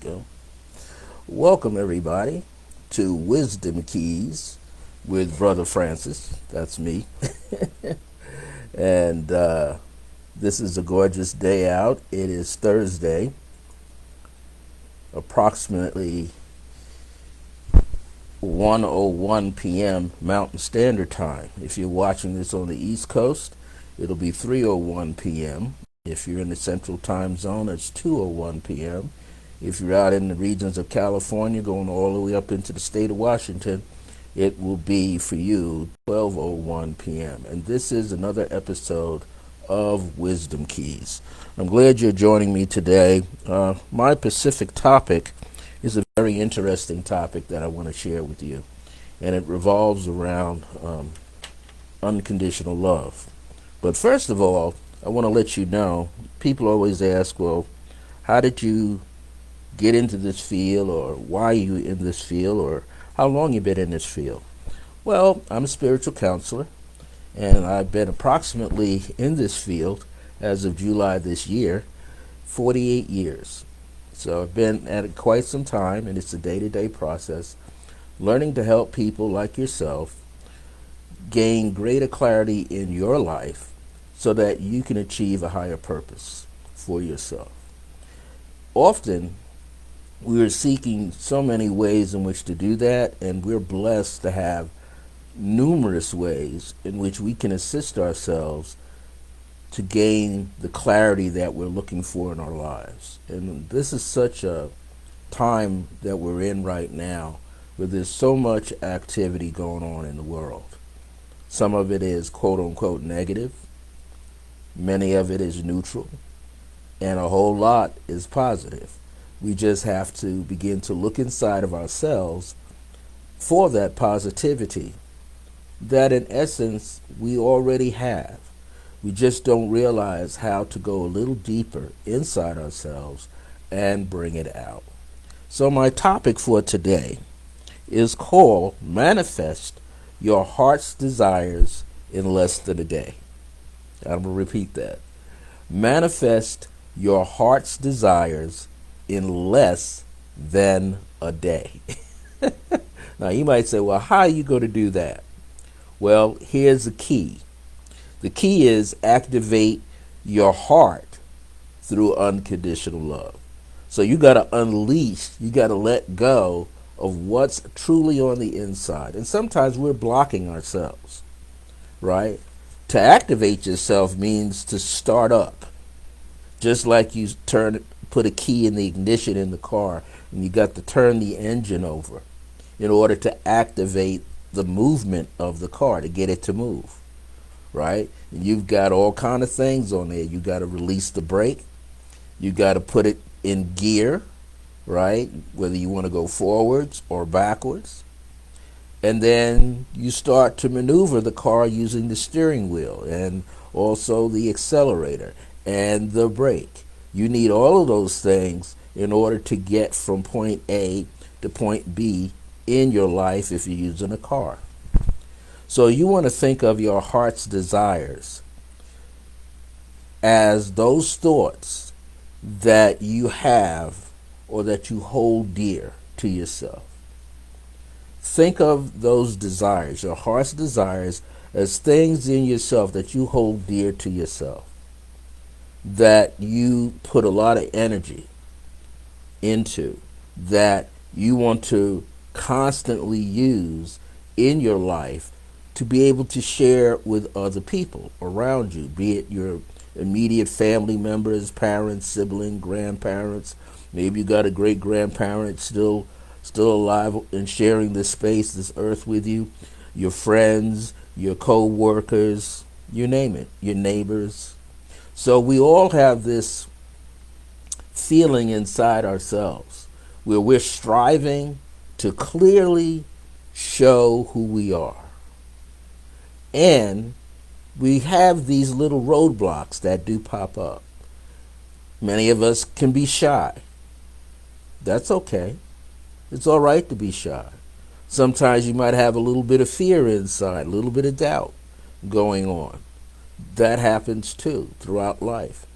go. Welcome, everybody, to Wisdom Keys with Brother Francis. That's me. and this is a gorgeous day out. It is Thursday, approximately 1:01 p.m. Mountain Standard Time. If you're watching this on the East Coast, it'll be 3:01 p.m. If you're in the Central Time Zone, it's 2:01 p.m. If you're out in the regions of California, going all the way up into the state of Washington, it will be for you 12:01 p.m. And this is another episode of Wisdom Keys. I'm glad you're joining me today. My Pacific topic is a very interesting topic that I want to share with you, and it revolves around unconditional love. But first of all, I want to let you know, people always ask, well, how did you get into this field, or why are you in this field, or how long you been in this field? Well, I'm a spiritual counselor, and I've been approximately in this field as of July this year, 48 years. So I've been at it quite some time, and it's a day-to-day process, learning to help people like yourself gain greater clarity in your life so that you can achieve a higher purpose for yourself. Often, we are seeking so many ways in which to do that, and we're blessed to have numerous ways in which we can assist ourselves to gain the clarity that we're looking for in our lives. And this is such a time that we're in right now where there's so much activity going on in the world. Some of it is quote-unquote negative, many of it is neutral, and a whole lot is positive. We just have to begin to look inside of ourselves for that positivity that in essence we already have. We just don't realize how to go a little deeper inside ourselves and bring it out. So my topic for today is called Manifest Your Heart's Desires in Less Than a Day. I'm going to repeat that. Manifest your heart's desires in less than a day. Now you might say, well, how are you going to do that? Well, here's the key. The key is activate your heart through unconditional love. So you got to unleash, you got to let go of what's truly on the inside. And sometimes we're blocking ourselves, right? To activate yourself means to start up. Just like you put a key in the ignition in the car, and you got to turn the engine over in order to activate the movement of the car, to get it to move, right? And you've got all kind of things on there. You got to release the brake. You got to put it in gear, right? Whether you want to go forwards or backwards. And then you start to maneuver the car using the steering wheel and also the accelerator and the brake. You need all of those things in order to get from point A to point B in your life if you're using a car. So you want to think of your heart's desires as those thoughts that you have or that you hold dear to yourself. Think of those desires, your heart's desires, as things in yourself that you hold dear to yourself, that you put a lot of energy into, that you want to constantly use in your life to be able to share with other people around you, be it your immediate family members, parents, siblings, grandparents. Maybe you got a great grandparent still alive and sharing this space, this earth with you, your friends, your co-workers, you name it, your neighbors. So we all have this feeling inside ourselves where we're striving to clearly show who we are. And we have these little roadblocks that do pop up. Many of us can be shy. That's okay. It's all right to be shy. Sometimes you might have a little bit of fear inside, a little bit of doubt going on. That happens too throughout life,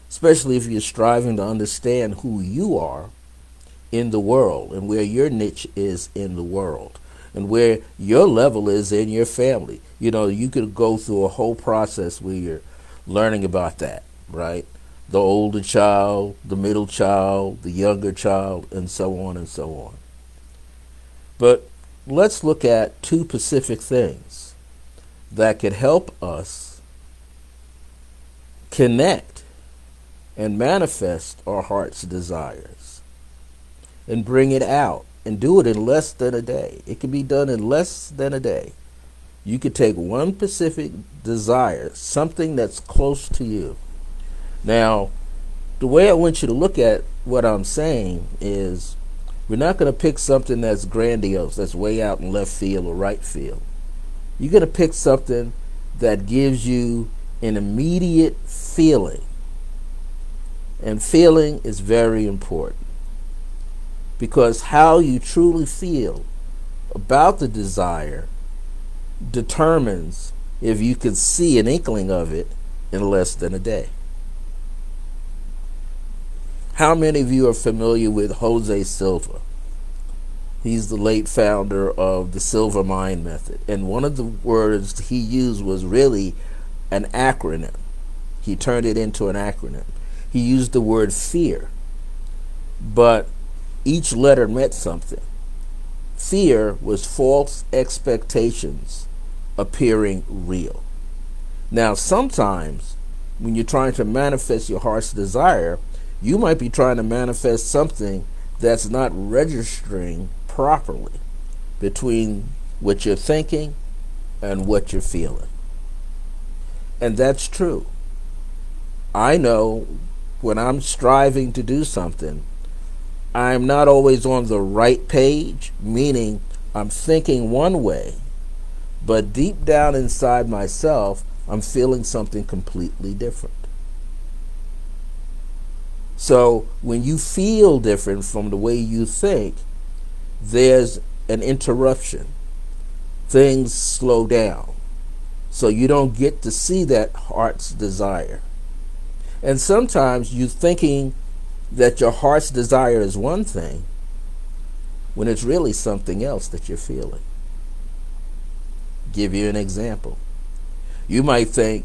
especially if you're striving to understand who you are in the world and where your niche is in the world and where your level is in your family. You could go through a whole process where you're learning about that, right? The older child, the middle child, the younger child, and so on and so on. But let's look at two specific things that could help us connect and manifest our heart's desires and bring it out and do it in less than a day. It can be done in less than a day. You could take one specific desire, something that's close to you. Now, the way I want you to look at what I'm saying is we're not going to pick something that's grandiose, that's way out in left field or right field. You're going to pick something that gives you an immediate feeling. And feeling is very important because how you truly feel about the desire determines if you can see an inkling of it in less than a day. How many of you are familiar with Jose Silva? He's the late founder of the Silver Mind Method. And one of the words he used was really an acronym. He turned it into an acronym. He used the word fear, but each letter meant something. Fear was false expectations appearing real. Now, sometimes when you're trying to manifest your heart's desire, you might be trying to manifest something that's not registering properly between what you're thinking and what you're feeling. And that's true. I know when I'm striving to do something, I'm not always on the right page, meaning I'm thinking one way, but deep down inside myself, I'm feeling something completely different. So when you feel different from the way you think, there's an interruption. Things slow down. So you don't get to see that heart's desire. And sometimes you're thinking that your heart's desire is one thing when it's really something else that you're feeling. Give you an example. You might think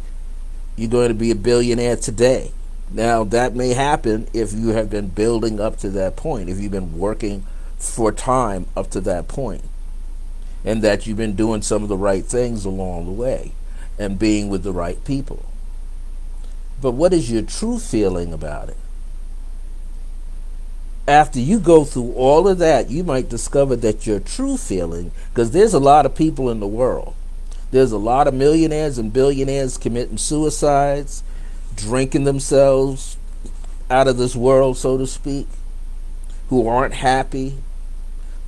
you're going to be a billionaire today. Now, that may happen if you have been building up to that point, if you've been working for time up to that point, and that you've been doing some of the right things along the way and being with the right people. But what is your true feeling about it? After you go through all of that, you might discover that your true feeling, because there's a lot of people in the world. There's a lot of millionaires and billionaires committing suicides, drinking themselves out of this world, so to speak, who aren't happy,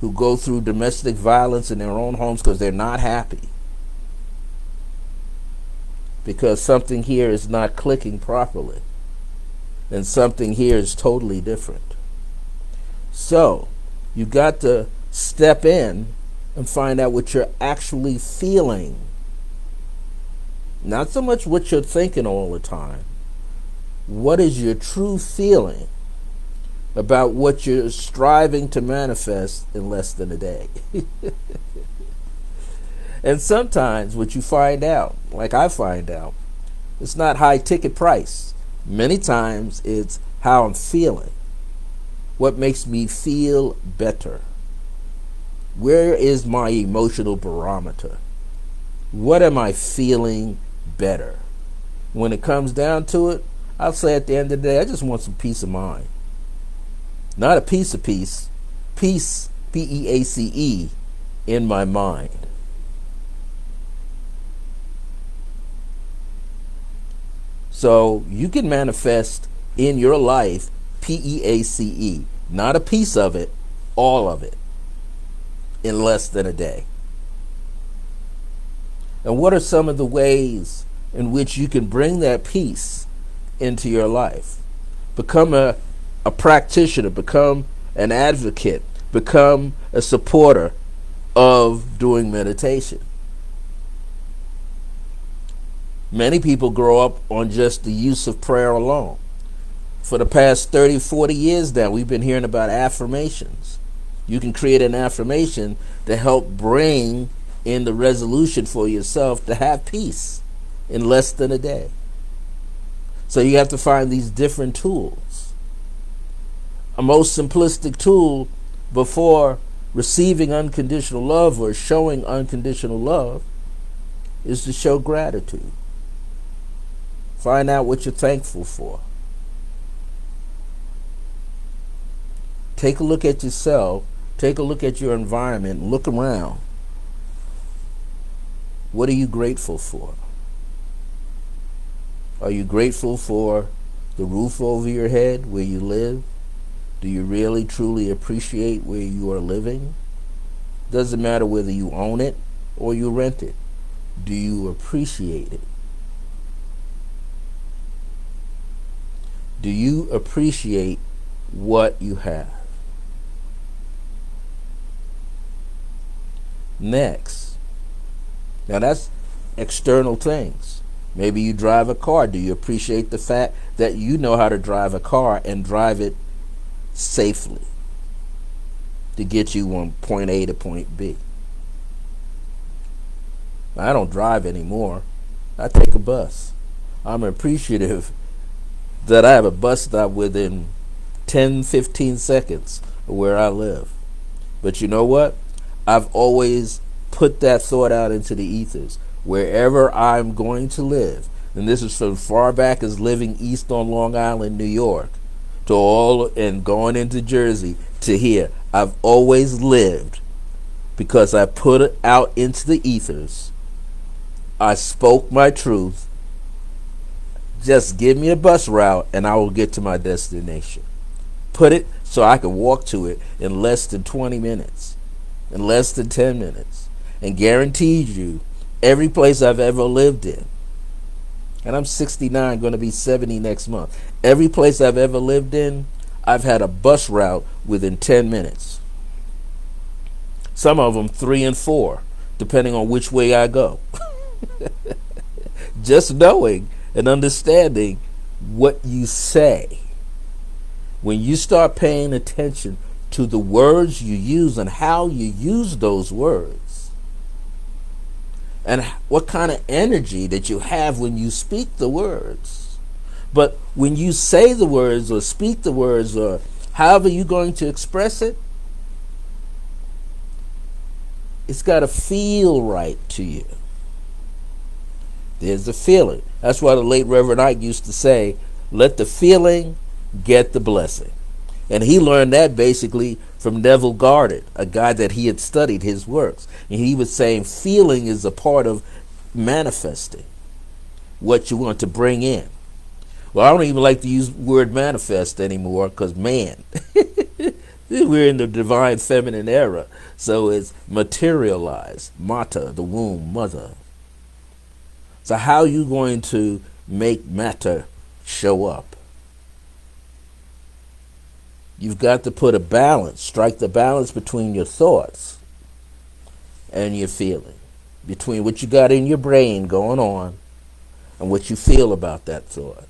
who go through domestic violence in their own homes because they're not happy, because something here is not clicking properly, and something here is totally different. So you got to step in and find out what you're actually feeling. Not so much what you're thinking all the time. What is your true feeling about what you're striving to manifest in less than a day? And sometimes what you find out, like I find out, it's not high ticket price. Many times it's how I'm feeling. What makes me feel better? Where is my emotional barometer? What am I feeling better? When it comes down to it, I'll say at the end of the day, I just want some peace of mind. Not a piece of peace. Peace, P-E-A-C-E, in my mind. So you can manifest in your life P-E-A-C-E. Not a piece of it, all of it, in less than a day. And what are some of the ways in which you can bring that peace into your life? Become a practitioner, become an advocate, become a supporter of doing meditation. Many people grow up on just the use of prayer alone. For the past 30, 40 years now, we've been hearing about affirmations. You can create an affirmation to help bring in the resolution for yourself to have peace in less than a day. So you have to find these different tools. A most simplistic tool before receiving unconditional love or showing unconditional love is to show gratitude. Find out what you're thankful for. Take a look at yourself. Take a look at your environment. Look around. What are you grateful for? Are you grateful for the roof over your head where you live? Do you really truly appreciate where you are living? Doesn't matter whether you own it or you rent it. Do you appreciate it? Do you appreciate what you have? Next. Now that's external things. Maybe you drive a car. Do you appreciate the fact that you know how to drive a car and drive it safely to get you from point A to point B? I don't drive anymore. I take a bus. I'm appreciative that I have a bus stop within 10, 15 seconds of where I live. But you know what? I've always put that thought out into the ethers. Wherever I'm going to live, and this is from far back as living east on Long Island, New York, to all and going into Jersey to here, I've always lived because I put it out into the ethers. I spoke my truth. Just give me a bus route and I will get to my destination. Put it so I can walk to it in less than 20 minutes, in less than 10 minutes, and guaranteed you every place I've ever lived in, and I'm 69, going to be 70 next month. Every place I've ever lived in, I've had a bus route within 10 minutes. Some of them 3 and 4, depending on which way I go. Just knowing and understanding what you say. When you start paying attention to the words you use and how you use those words, and what kind of energy that you have when you speak the words. But when you say the words or speak the words or however you're going to express it, it's got to feel right to you. There's the feeling. That's why the late Reverend Ike used to say, let the feeling get the blessing. And he learned that basically from Neville Goddard, a guy that he had studied his works. And he was saying feeling is a part of manifesting what you want to bring in. Well, I don't even like to use the word manifest anymore because, man, we're in the divine feminine era. So it's materialize, mata, the womb, mother. So how are you going to make matter show up? You've got to put a balance, strike the balance between your thoughts and your feeling, between what you got in your brain going on and what you feel about that thought.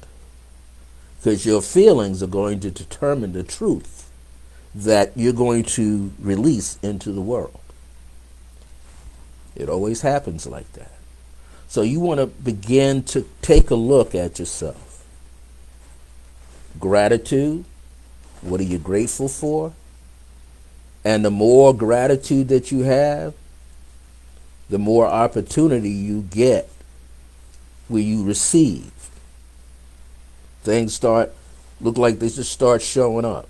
Because your feelings are going to determine the truth that you're going to release into the world. It always happens like that. So you want to begin to take a look at yourself. Gratitude. What are you grateful for? And the more gratitude that you have, the more opportunity you get where you receive. Things look like they just start showing up.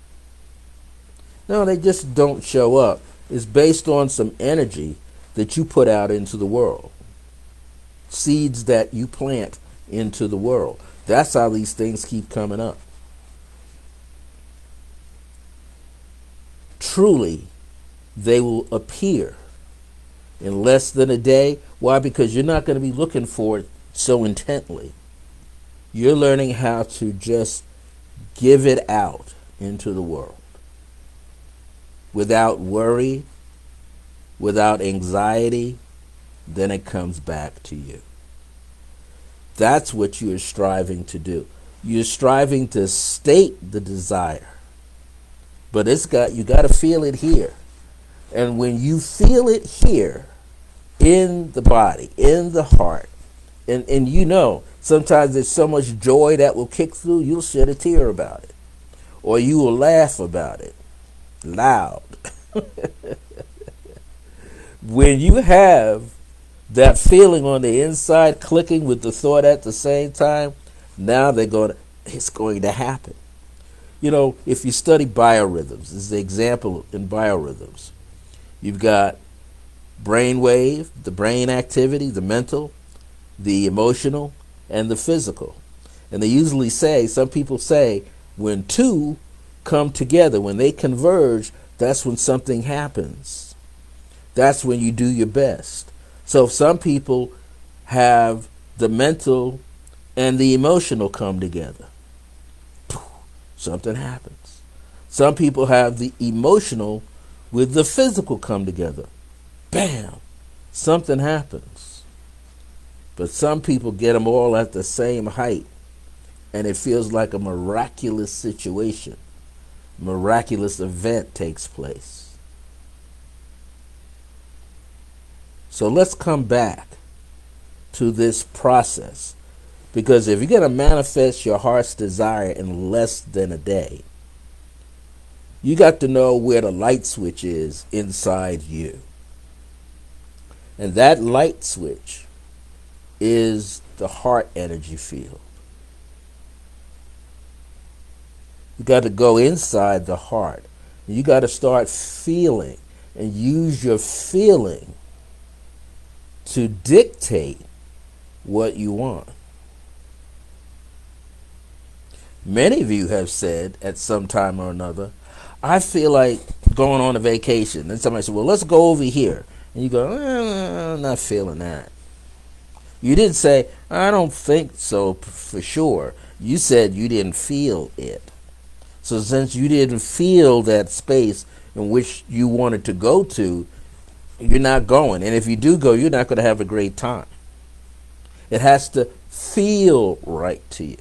No, they just don't show up. It's based on some energy that you put out into the world. Seeds that you plant into the world. That's how these things keep coming up. Truly, they will appear in less than a day. Why? Because you're not going to be looking for it so intently. You're learning how to just give it out into the world without worry, without anxiety. Then it comes back to you. That's what you are striving to do. You're striving to state the desire, but you got to feel it here. And when you feel it here, in the body, in the heart, and sometimes there's so much joy that will kick through, you'll shed a tear about it, or you will laugh about it loud. When you have that feeling on the inside clicking with the thought at the same time, now it's going to happen. If you study biorhythms, this is the example in biorhythms. You've got brainwave, the brain activity, the mental, the emotional, and the physical. And they usually some people say, when two come together, when they converge, that's when something happens. That's when you do your best. So some people have the mental and the emotional come together. Something happens. Some people have the emotional with the physical come together. Bam! Something happens. But some people get them all at the same height, and it feels like a miraculous situation. Miraculous event takes place. So let's come back to this process, because if you're going to manifest your heart's desire in less than a day, you got to know where the light switch is inside you. And that light switch is the heart energy field. You got to go inside the heart. You got to start feeling and use your feeling to dictate what you want. Many of you have said at some time or another, I feel like going on a vacation. And somebody said, well, let's go over here. And you go, I'm not feeling that. You didn't say, I don't think so for sure. You said you didn't feel it. So since you didn't feel that space in which you wanted to go to, you're not going. And if you do go, you're not going to have a great time. It has to feel right to you.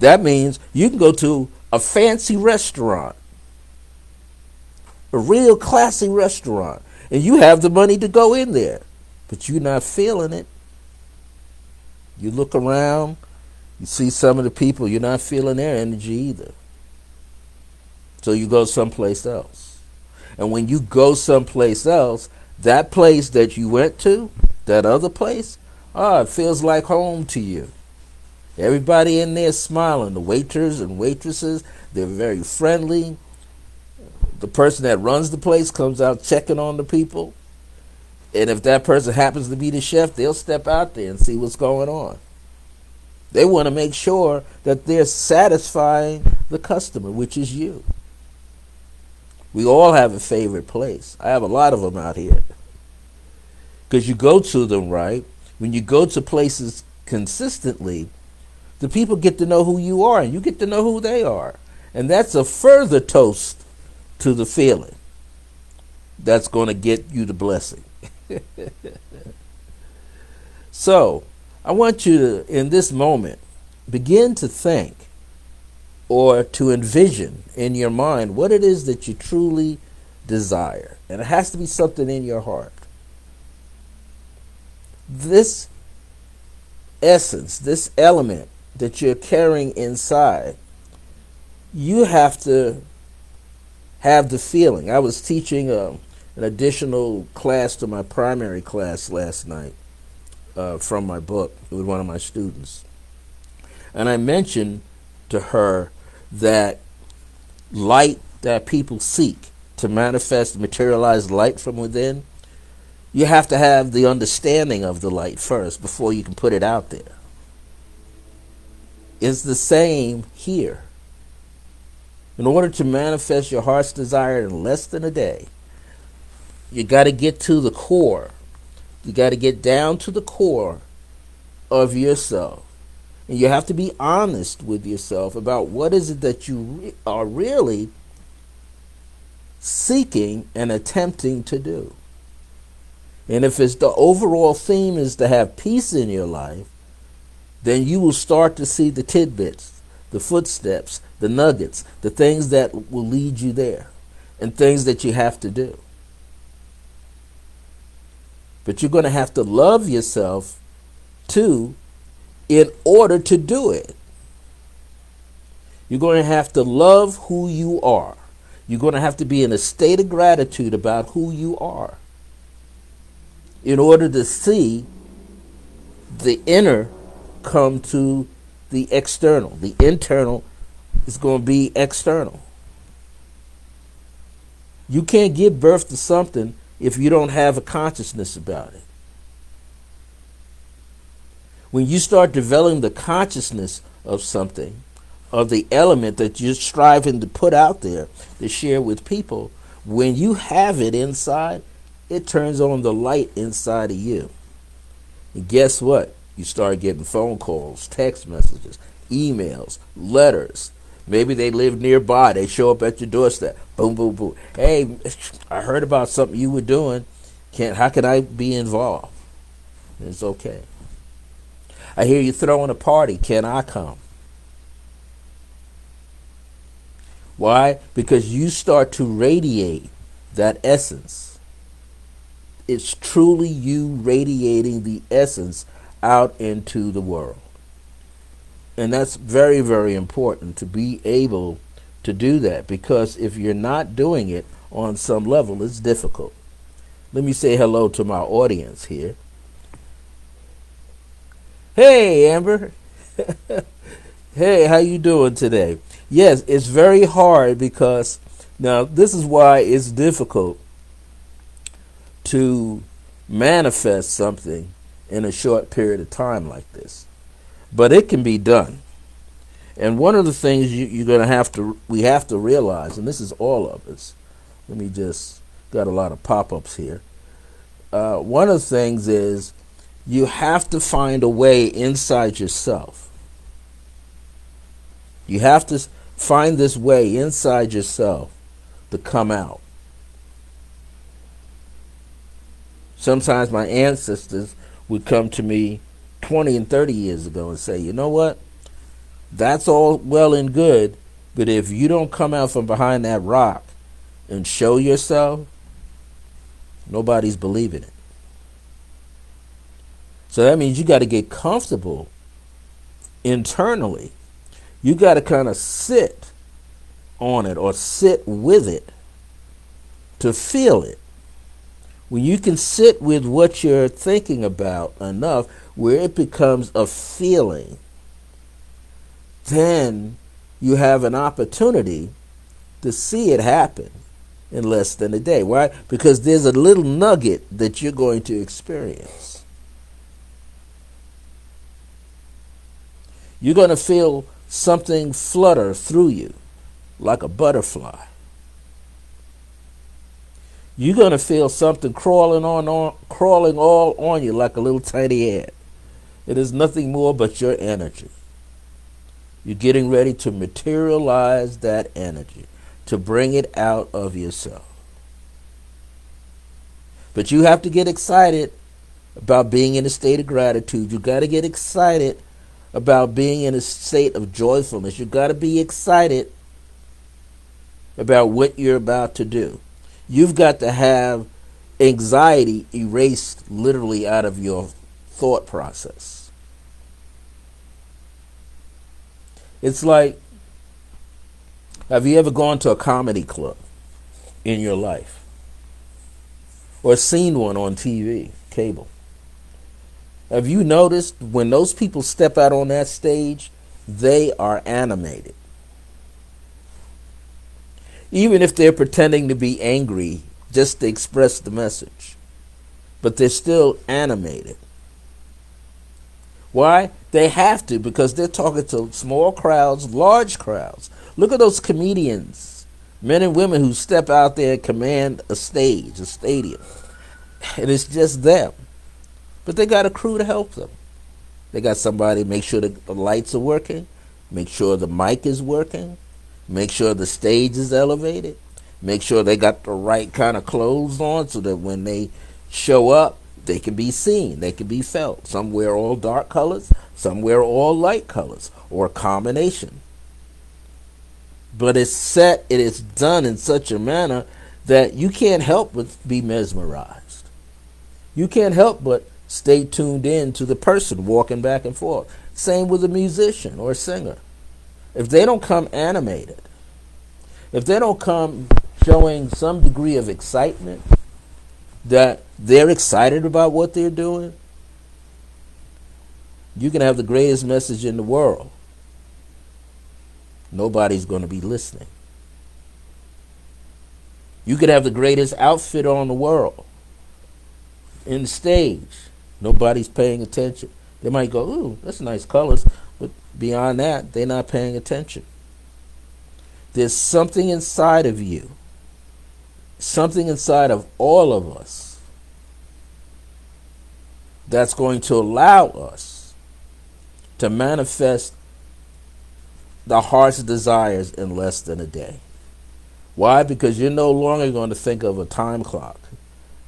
That means you can go to a fancy restaurant, a real classy restaurant, and you have the money to go in there, but you're not feeling it. You look around, you see some of the people, you're not feeling their energy either. So you go someplace else. And when you go someplace else, that place that you went to, that other place, it feels like home to you. Everybody in there smiling. The waiters and waitresses, they're very friendly. The person that runs the place comes out checking on the people. And if that person happens to be the chef, they'll step out there and see what's going on. They want to make sure that they're satisfying the customer, which is you. We all have a favorite place. I have a lot of them out here. Because you go to them, right? When you go to places consistently, the people get to know who you are, and you get to know who they are. And that's a further toast to the feeling that's going to get you the blessing. So, I want you to, in this moment, begin to think or to envision in your mind what it is that you truly desire. And it has to be something in your heart. This essence, this element that you're carrying inside, you have to have the feeling. I was teaching an additional class to my primary class last night from my book with one of my students. And I mentioned to her that light that people seek to manifest, materialize light from within, you have to have the understanding of the light first before you can put it out there. It's the same here. In order to manifest your heart's desire in less than a day, you got to get to the core. You got to get down to the core of yourself. And you have to be honest with yourself about what is it that you are really seeking and attempting to do. And if it's the overall theme is to have peace in your life, then you will start to see the tidbits, the footsteps, the nuggets, the things that will lead you there, and things that you have to do. But you're going to have to love yourself too in order to do it. You're going to have to love who you are. You're going to have to be in a state of gratitude about who you are in order to see the inner come to the external. The internal is going to be external. You can't give birth to something if you don't have a consciousness about it. When you start developing the consciousness of something, of the element that you're striving to put out there, to share with people, when you have it inside, it turns on the light inside of you. And guess what? You start getting phone calls, text messages, emails, letters. Maybe they live nearby. They show up at your doorstep. Boom, boom, boom. Hey, I heard about something you were doing. How can I be involved? It's okay. I hear you throwing a party. Can I come? Why? Because you start to radiate that essence. It's truly you radiating the essence out into the world. And that's very, very important to be able to do that, because if you're not doing it on some level, it's difficult. Let me say hello to my audience here. Hey, Amber. Hey, how you doing today? Yes, it's very hard because now this is why it's difficult to manifest something in a short period of time like this. But it can be done. And one of the things we have to realize, and this is all of us. Let me just got a lot of pop-ups here. One of the things is you have to find a way inside yourself. You have to find this way inside yourself to come out. Sometimes my ancestors would come to me 20 and 30 years ago and say, you know what? That's all well and good, but if you don't come out from behind that rock and show yourself, nobody's believing it. So that means you got to get comfortable internally. You got to kind of sit on it or sit with it to feel it. When you can sit with what you're thinking about enough where it becomes a feeling, then you have an opportunity to see it happen in less than a day. Why? Because there's a little nugget that you're going to experience. You're going to feel something flutter through you like a butterfly. You're going to feel something crawling all on you like a little tiny ant. It is nothing more but your energy. You're getting ready to materialize that energy, to bring it out of yourself. But you have to get excited about being in a state of gratitude. You got to get excited about being in a state of joyfulness. You got to be excited about what you're about to do. You've got to have anxiety erased literally out of your thought process. It's like, have you ever gone to a comedy club in your life? Or seen one on TV, cable? Have you noticed when those people step out on that stage, they are animated? Even if they're pretending to be angry just to express the message. But they're still animated. Why? They have to, because they're talking to small crowds, large crowds. Look at those comedians, men and women who step out there and command a stage, a stadium. And it's just them. But they got a crew to help them. They got somebody to make sure the lights are working, make sure the mic is working, make sure the stage is elevated, make sure they got the right kind of clothes on so that when they show up, they can be seen, they can be felt. Some wear all dark colors, Some wear all light colors or a combination. But it's set, it is done in such a manner that you can't help but be mesmerized. You can't help but stay tuned in to the person walking back and forth. Same with a musician or a singer. If they don't come animated, if they don't come showing some degree of excitement, that they're excited about what they're doing, you can have the greatest message in the world. Nobody's going to be listening. You could have the greatest outfit on the world. In the stage, nobody's paying attention. They might go, ooh, that's nice colors. But beyond that, they're not paying attention. There's something inside of you, something inside of all of us, that's going to allow us to manifest the heart's desires in less than a day. Why? Because you're no longer going to think of a time clock.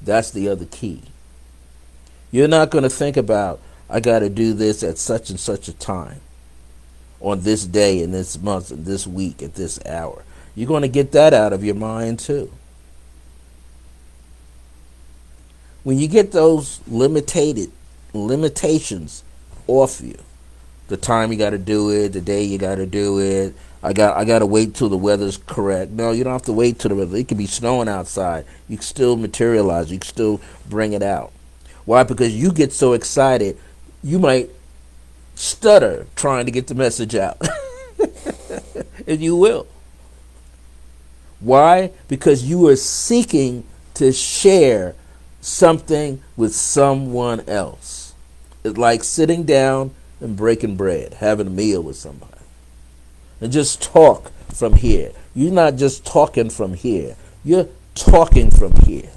That's the other key. You're not going to think about, I got to do this at such and such a time, on this day, in this month, in this week, at this hour. You're going to get that out of your mind too. When you get those limitations off you, the time you got to do it, the day you got to do it, I got to wait till the weather's correct. No, you don't have to wait till the weather. It could be snowing outside. You can still materialize. You can still bring it out. Why? Because you get so excited, you might stutter trying to get the message out. And you will. Why? Because you are seeking to share something with someone else. It's like sitting down and breaking bread, having a meal with somebody. And just talk from here. You're not just talking from here. You're talking from here.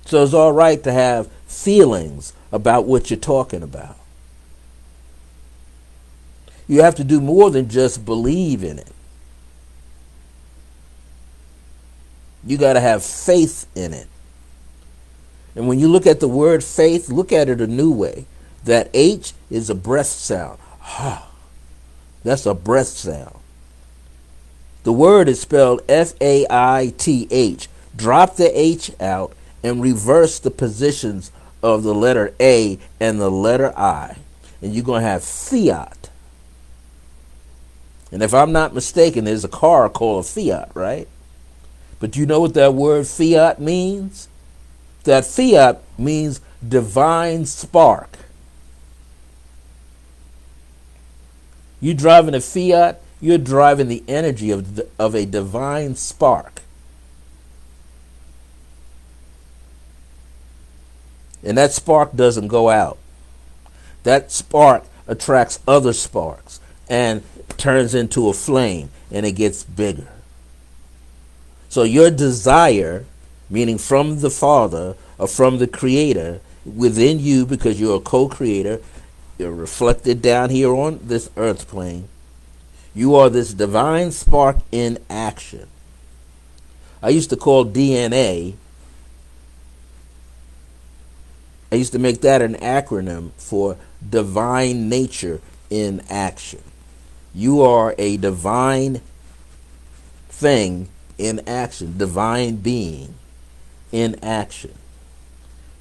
So it's all right to have feelings about what you're talking about. You have to do more than just believe in it. You got to have faith in it. And when you look at the word faith, look at it a new way. That H is a breath sound. That's a breath sound. The word is spelled F-A-I-T-H. Drop the H out and reverse the positions of the letter A and the letter I. And you're going to have Fiat. And if I'm not mistaken, there's a car called a Fiat, right? But you know what that word Fiat means? That Fiat means divine spark. You driving a Fiat, you're driving the energy of a divine spark. And that spark doesn't go out. That spark attracts other sparks and turns into a flame, and it gets bigger. So your desire, meaning from the Father or from the Creator, within you, because you're a co-creator, you're reflected down here on this earth plane. You are this divine spark in action. I used to call DNA, I used to make that an acronym for divine nature in action. You are a divine thing in action, divine being in action.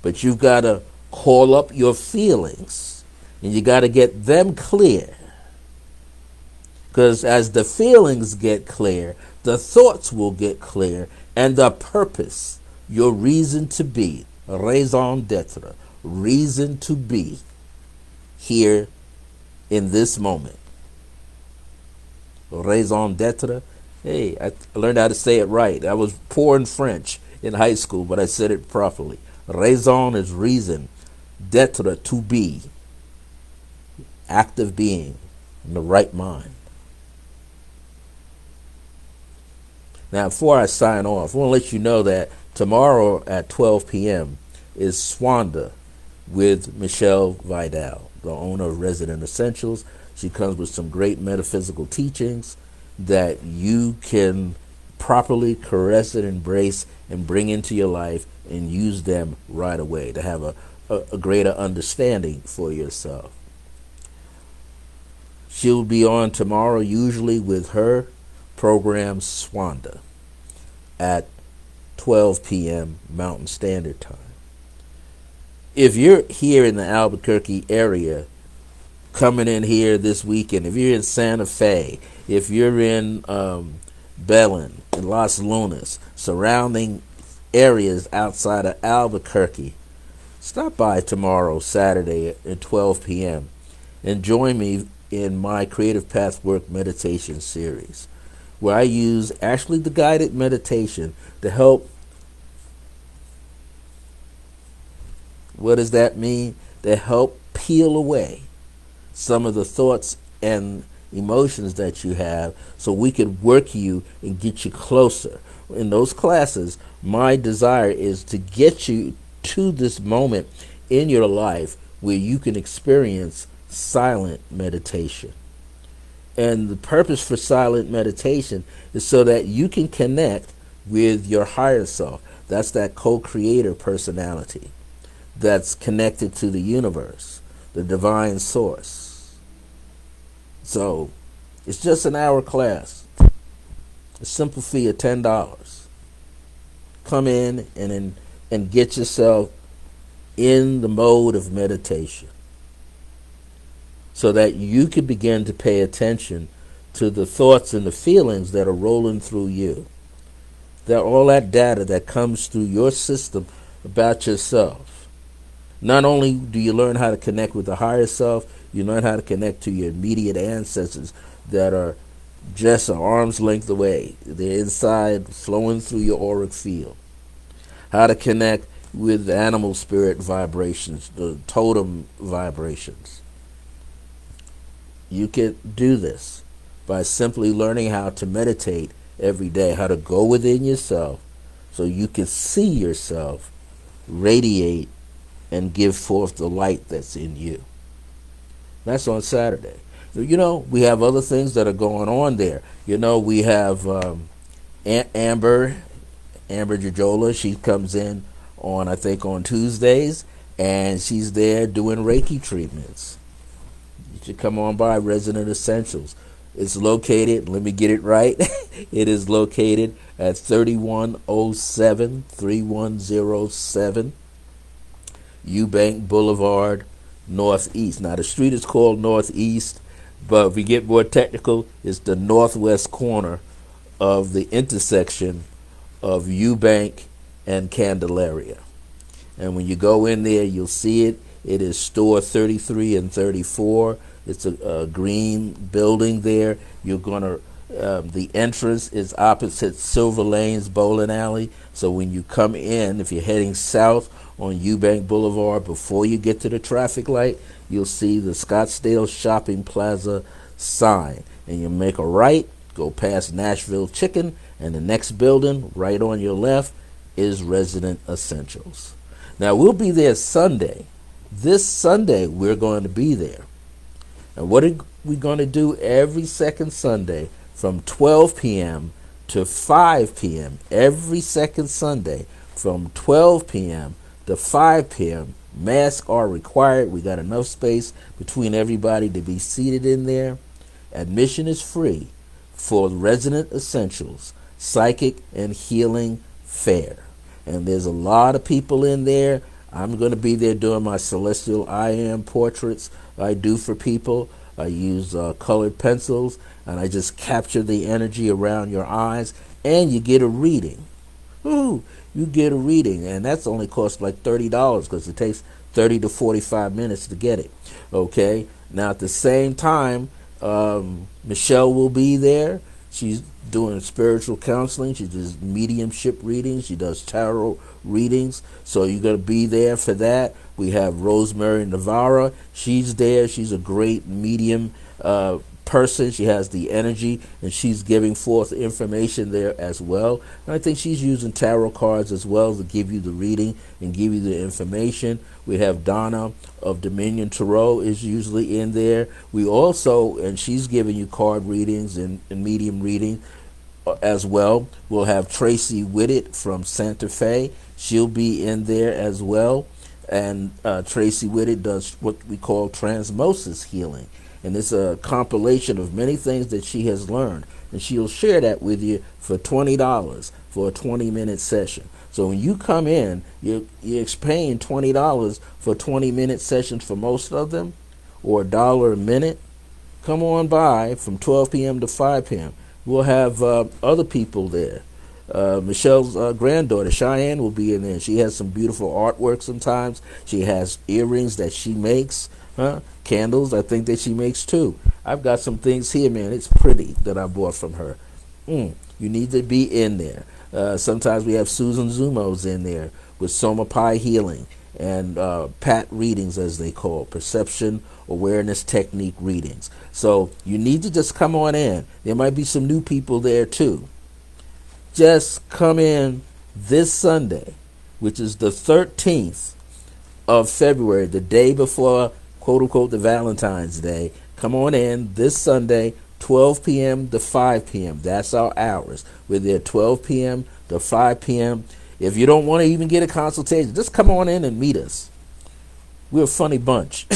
But you've got to call up your feelings, and you got to get them clear. Because as the feelings get clear, the thoughts will get clear, and the purpose, your reason to be, raison d'etre, reason to be here in this moment. Raison d'etre. Hey, I learned how to say it right. I was poor in French in high school, but I said it properly. Raison is reason. D'etre, to be. Active being in the right mind. Now, before I sign off, I want to let you know that tomorrow at 12 p.m. is Swanda with Michelle Vidal, the owner of Resident Essentials. She comes with some great metaphysical teachings that you can properly caress and embrace and bring into your life and use them right away to have a a greater understanding for yourself. She'll be on tomorrow, usually with her program Swanda at 12 p.m. Mountain Standard Time. If you're here in the Albuquerque area, coming in here this weekend, if you're in Santa Fe, if you're in Belen, in Los Lunas, surrounding areas outside of Albuquerque, stop by tomorrow, Saturday at 12 p.m. and join me in my Creative Path Work Meditation series, where I use actually the guided meditation to help. What does that mean? To help peel away some of the thoughts and emotions that you have so we can work you and get you closer. In those classes, my desire is to get you to this moment in your life where you can experience silent meditation. And the purpose for silent meditation is so that you can connect with your higher self. That's that co-creator personality that's connected to the universe, the divine source. So it's just an hour class. A simple fee of $10. Come in and get yourself in the mode of meditation so that you can begin to pay attention to the thoughts and the feelings that are rolling through you. That all that data that comes through your system about yourself. Not only do you learn how to connect with the higher self, you learn how to connect to your immediate ancestors that are just an arm's length away. They're inside, flowing through your auric field. How to connect with the animal spirit vibrations, the totem vibrations. You can do this by simply learning how to meditate every day, how to go within yourself so you can see yourself radiate and give forth the light that's in you. That's on Saturday. We have other things that are going on there. We have Amber Jojola. She comes in on, I think, on Tuesdays, and she's there doing Reiki treatments. You should come on by Resonant Essentials. It's located, let me get it right, it is located at 3107 Eubank Boulevard, Northeast. Now, the street is called Northeast, but if we get more technical, it's the northwest corner of the intersection of Eubank and Candelaria. And when you go in there, you'll see it. It is store 33 and 34. It's a green building there. You're going to, the entrance is opposite Silver Lane's bowling alley. So when you come in, if you're heading south on Eubank Boulevard, before you get to the traffic light, you'll see the Scottsdale Shopping Plaza sign. And you make a right, go past Nashville Chicken, and the next building right on your left is Resident Essentials. Now, we'll be there Sunday. This Sunday, we're going to be there. And what are we going to do every second Sunday from 12 p.m. to 5 p.m. Every second Sunday from 12 p.m. to 5 p.m. Masks are required. We got enough space between everybody to be seated in there. Admission is free for Resident Essentials, Psychic and Healing Fair. And there's a lot of people in there. I'm going to be there doing my celestial I am portraits I do for people. I use colored pencils, and I just capture the energy around your eyes, and you get a reading. Ooh, you get a reading, and that's only cost like $30 because it takes 30 to 45 minutes to get it. Okay? Now, at the same time, Michelle will be there. She's doing spiritual counseling. She does mediumship readings. She does tarot readings. So you're going to be there for that. We have Rosemary Navarra. She's there. She's a great medium person. She has the energy, and she's giving forth information there as well. And I think she's using tarot cards as well to give you the reading and give you the information. We have Donna of Dominion Tarot is usually in there. We also, and she's giving you card readings and medium reading as well. We'll have Tracy Whitted from Santa Fe. She'll be in there as well. And Tracy Whitted does what we call transmosis healing. And it's a compilation of many things that she has learned. And she'll share that with you for $20 for a 20-minute session. So when you come in, you're paying $20 for 20-minute sessions for most of them, or $1 a minute. Come on by from 12 p.m. to 5 p.m. We'll have other people there. Michelle's granddaughter, Cheyenne, will be in there. She has some beautiful artwork sometimes. She has earrings that she makes. Candles, I think that she makes too. I've got some things here, man. It's pretty that I bought from her. You need to be in there. Sometimes we have Susan Zumos in there with Soma Pi Healing and PAT readings, as they call, Perception Awareness Technique readings. So you need to just come on in. There might be some new people there too. Just come in this Sunday, which is the 13th of February, the day before, quote unquote, the Valentine's Day. Come on in this Sunday, 12 p.m. to 5 p.m. That's our hours. We're there 12 p.m. to 5 p.m. If you don't want to even get a consultation, just come on in and meet us. We're a funny bunch.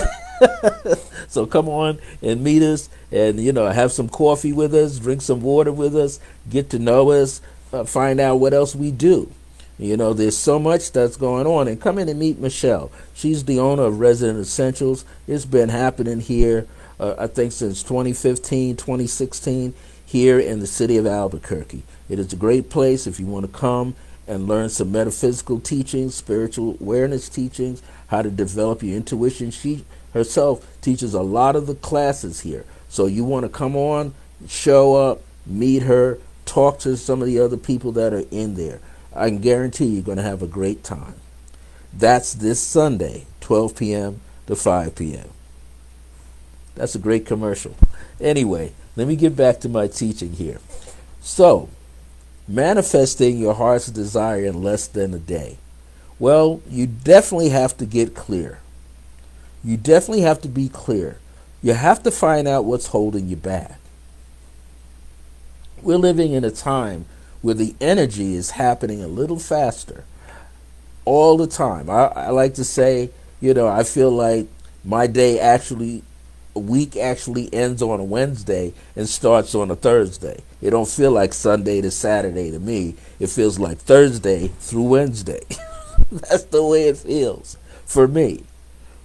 So come on and meet us and, have some coffee with us, drink some water with us, get to know us, find out what else we do. There's so much that's going on. And come in and meet Michelle. She's the owner of Resonant Essentials. It's been happening here, I think, since 2015, 2016, here in the city of Albuquerque. It is a great place if you want to come and learn some metaphysical teachings, spiritual awareness teachings, how to develop your intuition. She herself teaches a lot of the classes here. So you want to come on, show up, meet her, talk to some of the other people that are in there. I can guarantee you're going to have a great time. That's this Sunday, 12 p.m. to 5 p.m. That's a great commercial. Anyway, let me get back to my teaching here. So, manifesting your heart's desire in less than a day. Well, you definitely have to get clear. You definitely have to be clear. You have to find out what's holding you back. We're living in a time where the energy is happening a little faster all the time. I like to say, I feel like my week actually ends on a Wednesday and starts on a Thursday. It don't feel like Sunday to Saturday to me. It feels like Thursday through Wednesday. That's the way it feels for me.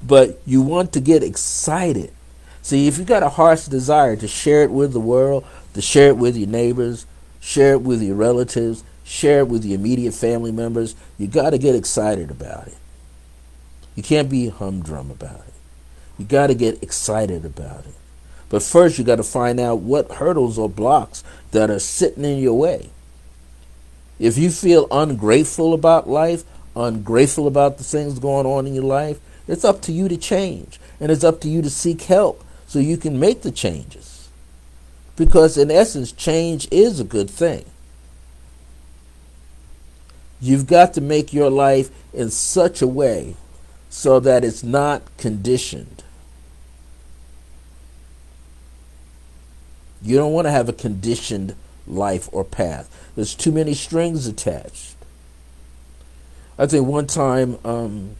But you want to get excited. See, if you got a heart's desire to share it with the world, to share it with your neighbors, share it with your relatives, share it with your immediate family members, you got to get excited about it. You can't be humdrum about it. You got to get excited about it. But first, you got to find out what hurdles or blocks that are sitting in your way. If you feel ungrateful about life, ungrateful about the things going on in your life, it's up to you to change. And it's up to you to seek help so you can make the changes. Because in essence, change is a good thing. You've got to make your life in such a way so that it's not conditioned. You don't want to have a conditioned life or path. There's too many strings attached. I think one time,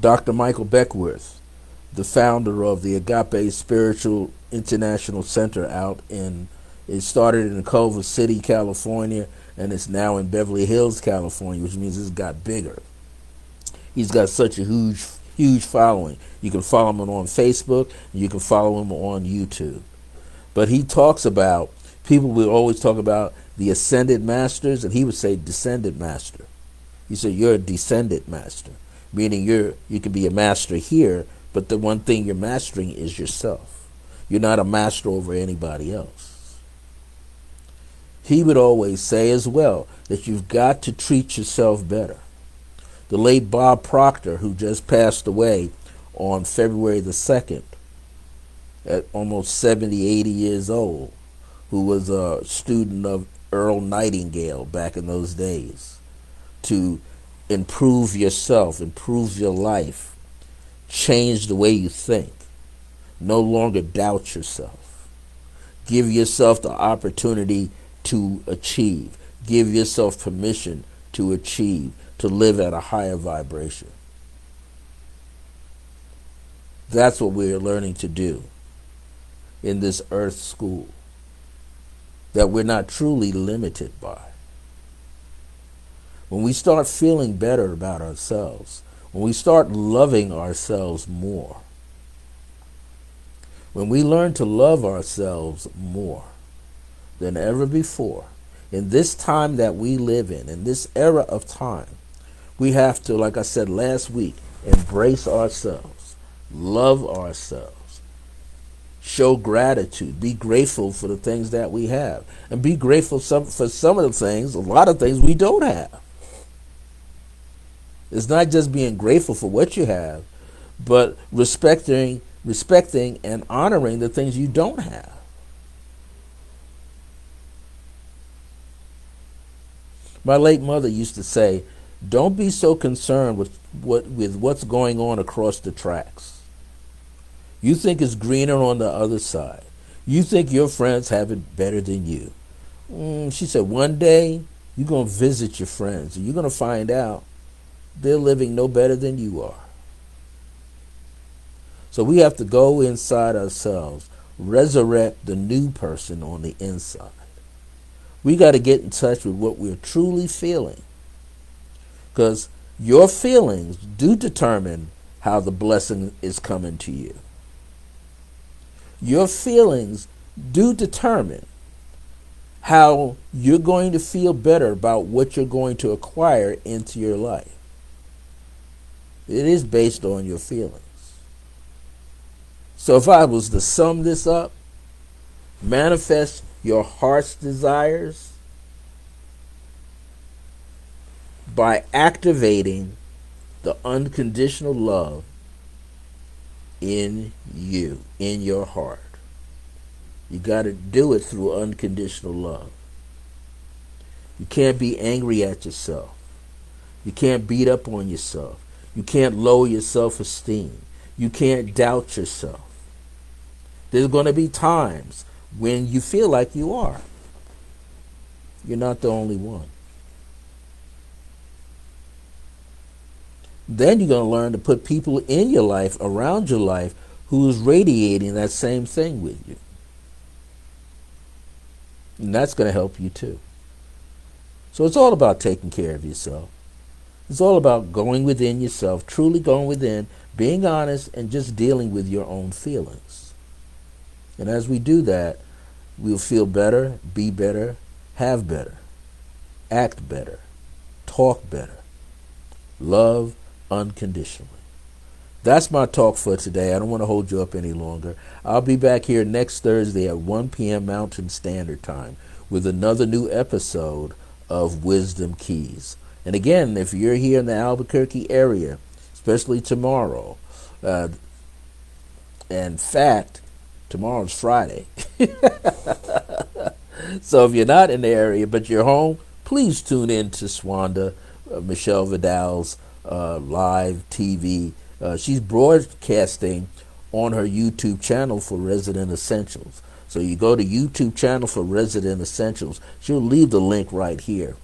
Dr. Michael Beckworth, the founder of the Agape Spiritual International Center it started in Culver City, California, and it's now in Beverly Hills, California, which means it's got bigger. He's got such a huge following. You can follow him on Facebook, and you can follow him on YouTube. But he talks about, people will always talk about the ascended masters, and he would say descended master. He said, you're a descended master, meaning you can be a master here, but the one thing you're mastering is yourself. You're not a master over anybody else. He would always say as well that you've got to treat yourself better. The late Bob Proctor, who just passed away on February the 2nd, at almost 70, 80 years old, who was a student of Earl Nightingale back in those days, to improve yourself, improve your life, change the way you think, no longer doubt yourself, give yourself the opportunity to achieve, give yourself permission to achieve, to live at a higher vibration. That's what we're learning to do in this earth school that we're not truly limited by. When we start feeling better about ourselves, when we start loving ourselves more, when we learn to love ourselves more than ever before, in this time that we live in this era of time, we have to, like I said last week, embrace ourselves, love ourselves, show gratitude, be grateful for the things that we have, and be grateful for some of the things, a lot of things we don't have. It's not just being grateful for what you have, but respecting and honoring the things you don't have. My late mother used to say, don't be so concerned with what's going on across the tracks. You think it's greener on the other side. You think your friends have it better than you. She said, one day you're going to visit your friends and you're going to find out they're living no better than you are. So we have to go inside ourselves, resurrect the new person on the inside. We got to get in touch with what we're truly feeling. Because your feelings do determine how the blessing is coming to you. Your feelings do determine how you're going to feel better about what you're going to acquire into your life. It is based on your feelings. So if I was to sum this up, manifest your heart's desires by activating the unconditional love in you, in your heart. You got to do it through unconditional love. You can't be angry at yourself. You can't beat up on yourself. You can't lower your self-esteem. You can't doubt yourself. There's going to be times when you feel like you are. You're not the only one. Then you're going to learn to put people in your life, around your life, who is radiating that same thing with you. And that's going to help you too. So it's all about taking care of yourself. It's all about going within yourself, truly going within, being honest, and just dealing with your own feelings. And as we do that, we'll feel better, be better, have better, act better, talk better, love unconditionally. That's my talk for today. I don't want to hold you up any longer. I'll be back here next Thursday at 1 p.m. Mountain Standard Time with another new episode of Wisdom Keys. And again, if you're here in the Albuquerque area, especially tomorrow, in fact, tomorrow's Friday. So if you're not in the area but you're home, please tune in to Swanda, Michelle Vidal's live TV. She's broadcasting on her YouTube channel for Resident Essentials. So you go to YouTube channel for Resident Essentials. She'll leave the link right here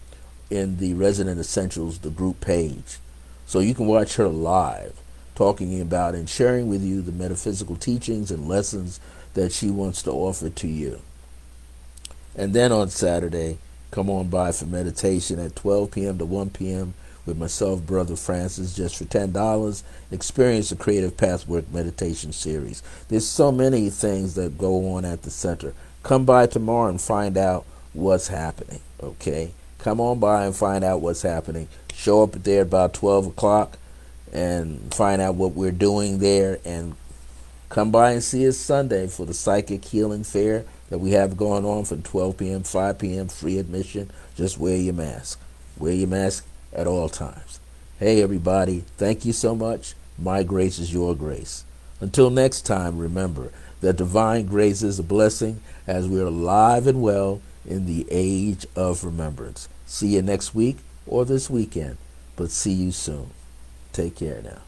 in the Resonant Essentials, the group page. So you can watch her live, talking about and sharing with you the metaphysical teachings and lessons that she wants to offer to you. And then on Saturday, come on by for meditation at 12 p.m. to 1 p.m. with myself, Brother Francis, just for $10. Experience the Creative Pathwork Meditation Series. There's so many things that go on at the center. Come by tomorrow and find out what's happening, okay? Come on by and find out what's happening. Show up there about 12 o'clock and find out what we're doing there. And come by and see us Sunday for the Psychic Healing Fair that we have going on from 12 p.m., 5 p.m., free admission. Just wear your mask. Wear your mask at all times. Hey, everybody, thank you so much. My grace is your grace. Until next time, remember that divine grace is a blessing as we're alive and well in the age of remembrance. See you next week or this weekend, but see you soon. Take care now.